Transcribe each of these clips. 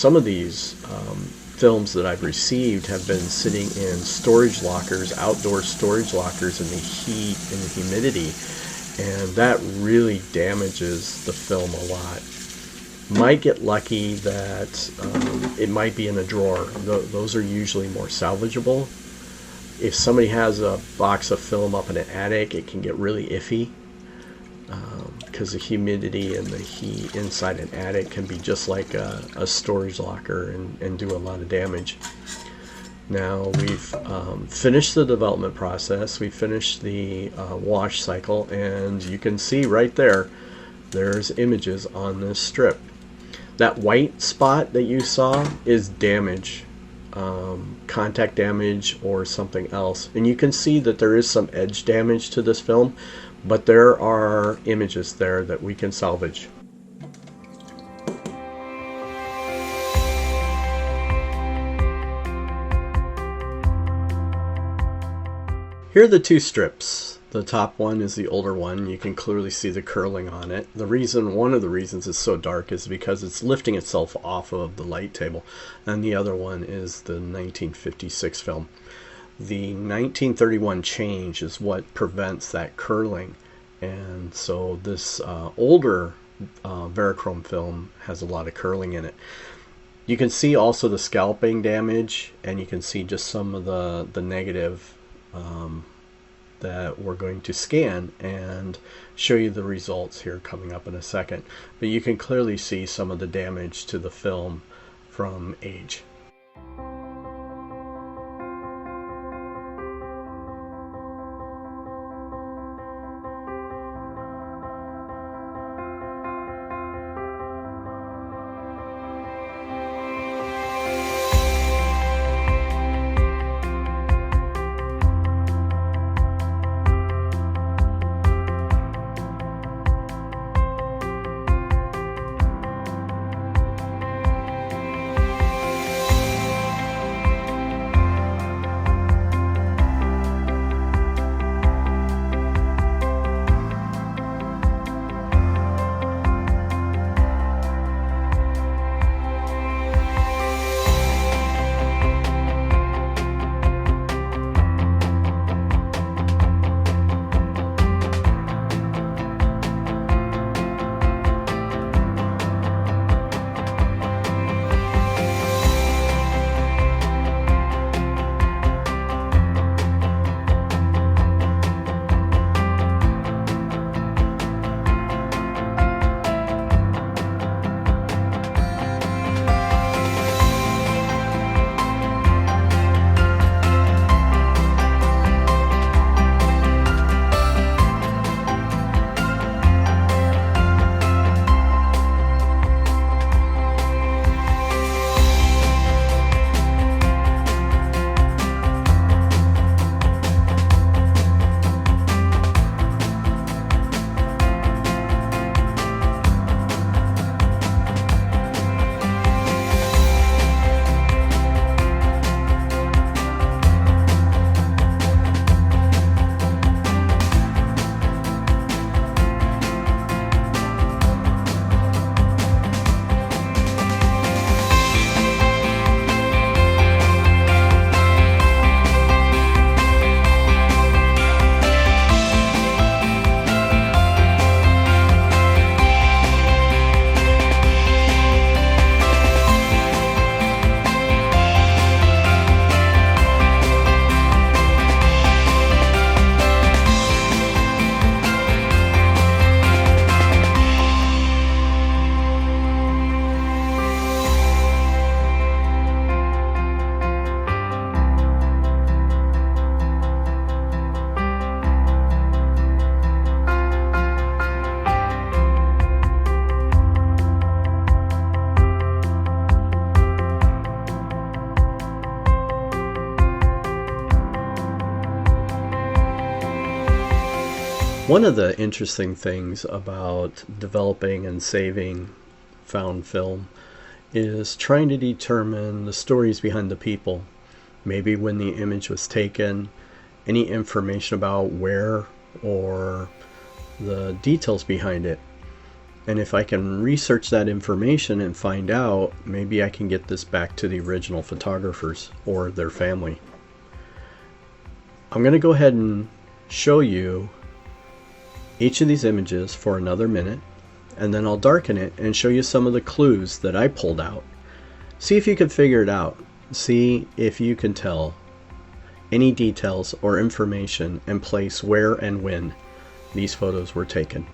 some of these films that I've received have been sitting in storage lockers, outdoor storage lockers, in the heat and the humidity, and that really damages the film a lot. Might get lucky that it might be in a drawer. Those are usually more salvageable. If somebody has a box of film up in an attic, it can get really iffy because the humidity and the heat inside an attic can be just like a storage locker and do a lot of damage. Now we've finished the development process. We finished the wash cycle, and you can see right there's images on this strip. That white spot that you saw is damage, contact damage or something else, and you can see that there is some edge damage to this film, but there are images there that we can salvage. Here are the two strips. The top one is the older one. You can clearly see the curling on it. One of the reasons it's so dark is because it's lifting itself off of the light table. And the other one is the 1956 film. The 1931 change is what prevents that curling. And so this older Verichrome film has a lot of curling in it. You can see also the scalping damage, and you can see just some of the negative that we're going to scan and show you the results here coming up in a second. But you can clearly see some of the damage to the film from age. One of the interesting things about developing and saving found film is trying to determine the stories behind the people. Maybe when the image was taken, any information about where or the details behind it. And if I can research that information and find out, maybe I can get this back to the original photographers or their family. I'm going to go ahead and show you each of these images for another minute, and then I'll darken it and show you some of the clues that I pulled out. See if you can figure it out. See if you can tell any details or information and place where and when these photos were taken.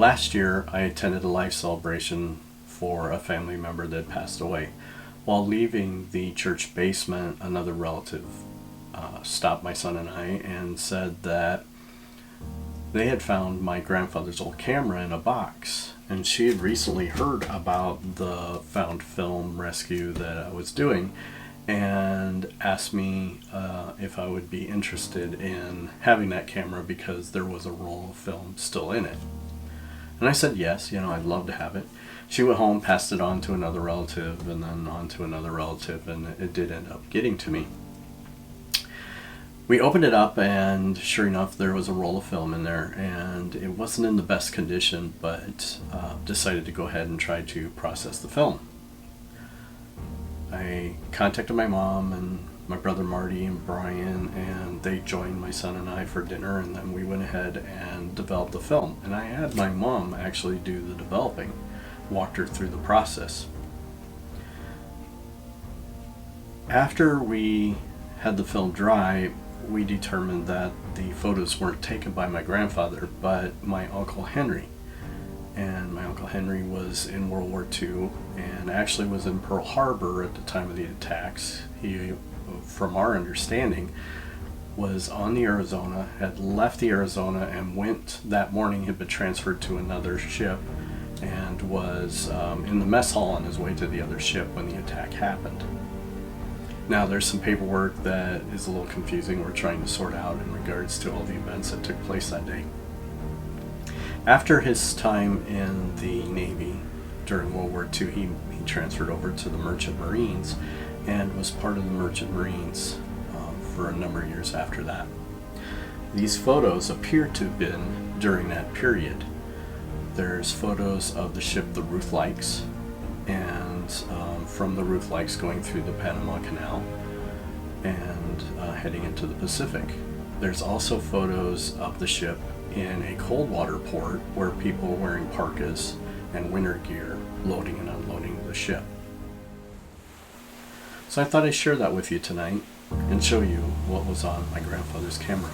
Last year, I attended a life celebration for a family member that passed away. While leaving the church basement, another relative stopped my son and I and said that they had found my grandfather's old camera in a box, and she had recently heard about the found film rescue that I was doing and asked me if I would be interested in having that camera because there was a roll of film still in it. And I said yes, I'd love to have it. She went home, passed it on to another relative, and then on to another relative, and it did end up getting to me. We opened it up, and sure enough, there was a roll of film in there, and it wasn't in the best condition, but decided to go ahead and try to process the film. I contacted my mom and my brother Marty and Brian, and they joined my son and I for dinner, and then we went ahead and developed the film. And I had my mom actually do the developing, walked her through the process. After we had the film dry, we determined that the photos weren't taken by my grandfather, but my Uncle Henry. And my Uncle Henry was in World War II and actually was in Pearl Harbor at the time of the attacks. He, from our understanding, was on the Arizona, had left the Arizona and went that morning, had been transferred to another ship, and was in the mess hall on his way to the other ship when the attack happened. Now there's some paperwork that is a little confusing we're trying to sort out in regards to all the events that took place that day. After his time in the Navy during World War II, he transferred over to the Merchant Marines and was part of the Merchant Marines for a number of years after that. These photos appear to have been during that period. There's photos of the ship the Ruth Likes, and from the Ruth Likes going through the Panama Canal and heading into the Pacific. There's also photos of the ship in a cold water port where people were wearing parkas and winter gear loading and unloading the ship. So I thought I'd share that with you tonight and show you what was on my grandfather's camera.